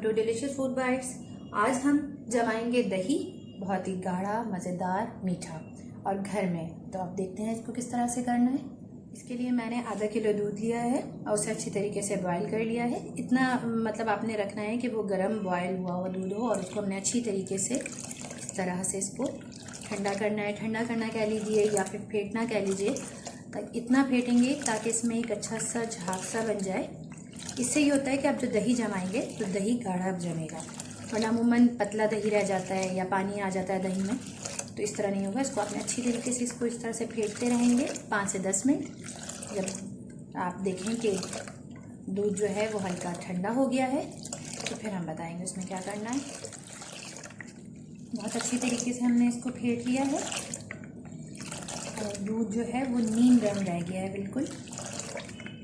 To delicious food bytes. आज हम जमाएंगे दही, बहुत ही गाढ़ा, मज़ेदार, मीठा और घर में। तो आप देखते हैं इसको किस तरह से करना है। इसके लिए मैंने आधा किलो दूध लिया है और उसे अच्छी तरीके से बॉईल कर लिया है। इतना मतलब आपने रखना है कि वो गर्म बॉयल हुआ हुआ दूध हो और उसको हमने अच्छी तरीके से इस तरह से इसको ठंडा करना है। ठंडा करना कह लीजिए या फिर फेंटना कह लीजिए। इतना फेंटेंगे ताकि इसमें एक अच्छा सा झाग सा बन जाए। इससे ये होता है कि आप जो दही जमाएंगे तो दही गाढ़ा जमेगा, वरना अमूमन पतला दही रह जाता है या पानी आ जाता है दही में, तो इस तरह नहीं होगा। इसको आपने अच्छी तरीके से इसको इस तरह से फेंटते रहेंगे 5 से 10 मिनट। जब आप देखें कि दूध जो है वो हल्का ठंडा हो गया है तो फिर हम बताएंगे उसमें क्या करना है। बहुत अच्छी तरीके से हमने इसको फेंट लिया है और दूध जो है वो नीम गर्म रह गया है बिल्कुल,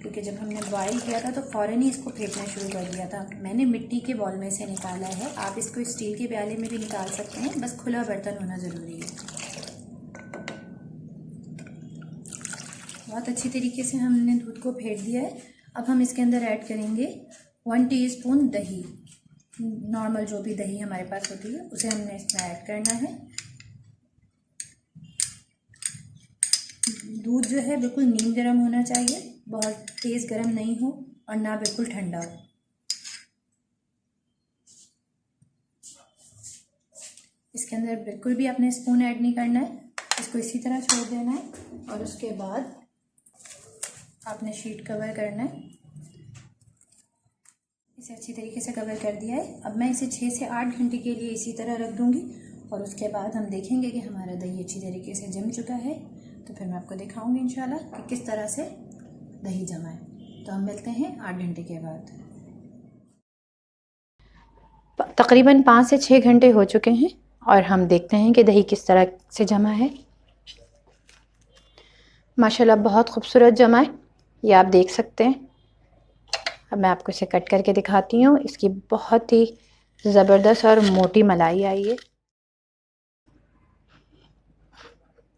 क्योंकि जब हमने बॉईल किया था तो फ़ौरन ही इसको फेंटना शुरू कर दिया था। मैंने मिट्टी के बॉल में से निकाला है, आप इसको स्टील के प्याले में भी निकाल सकते हैं, बस खुला बर्तन होना ज़रूरी है। बहुत अच्छी तरीके से हमने दूध को फेंट दिया है। अब हम इसके अंदर ऐड करेंगे 1 टीस्पून दही। नॉर्मल जो भी दही हमारे पास होती है उसे हमने इसमें ऐड करना है। दूध जो है बिल्कुल नीम गर्म होना चाहिए, बहुत तेज़ गर्म नहीं हो और ना बिल्कुल ठंडा हो। इसके अंदर बिल्कुल भी आपने स्पून ऐड नहीं करना है, इसको इसी तरह छोड़ देना है और उसके बाद आपने शीट कवर करना है। इसे अच्छी तरीके से कवर कर दिया है। अब मैं इसे 6 से 8 घंटे के लिए इसी तरह रख दूँगी और उसके बाद हम देखेंगे कि हमारा दही अच्छी तरीके से जम चुका है। तो फिर मैं आपको दिखाऊंगी इंशाल्लाह कि किस तरह से दही जमा है। तो हम मिलते हैं 8 घंटे के बाद। तकरीबन 5 से 6 घंटे हो चुके हैं और हम देखते हैं कि दही किस तरह से जमा है। माशाल्लाह बहुत खूबसूरत जमा है, ये आप देख सकते हैं। अब मैं आपको इसे कट करके दिखाती हूँ। इसकी बहुत ही ज़बरदस्त और मोटी मलाई आई है।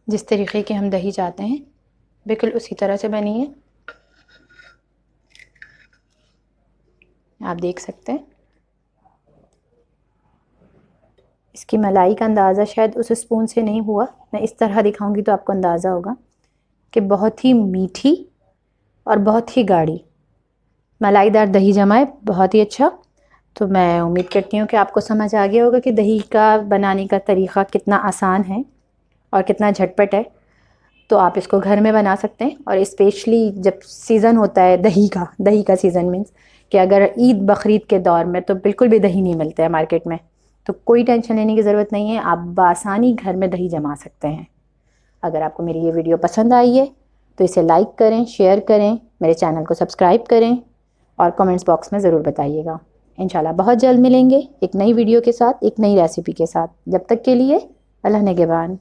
जिस तरीके की हम दही चाहते हैं बिल्कुल उसी तरह से बनी है, आप देख सकते हैं। इसकी मलाई का अंदाज़ा शायद उस स्पून से नहीं हुआ, मैं इस तरह दिखाऊंगी तो आपको अंदाज़ा होगा कि बहुत ही मीठी और बहुत ही गाढ़ी मलाईदार दही जमा है, बहुत ही अच्छा। तो मैं उम्मीद करती हूँ कि आपको समझ आ गया होगा कि दही का बनाने का तरीक़ा कितना आसान है और कितना झटपट है। तो आप इसको घर में बना सकते हैं और स्पेशली जब सीज़न होता है दही का सीज़न मीन्स कि अगर ईद बकरीद के दौर में तो बिल्कुल भी दही नहीं मिलता है मार्केट में, तो कोई टेंशन लेने की ज़रूरत नहीं है, आप बआसानी घर में दही जमा सकते हैं। अगर आपको मेरी ये वीडियो पसंद आई है तो इसे लाइक करें, शेयर करें, मेरे चैनल को सब्सक्राइब करें और कमेंट्स बॉक्स में ज़रूर बताइएगा। इंशाल्लाह बहुत जल्द मिलेंगे एक नई वीडियो के साथ, एक नई रेसिपी के साथ। जब तक के लिए अल्लाह निगहबान।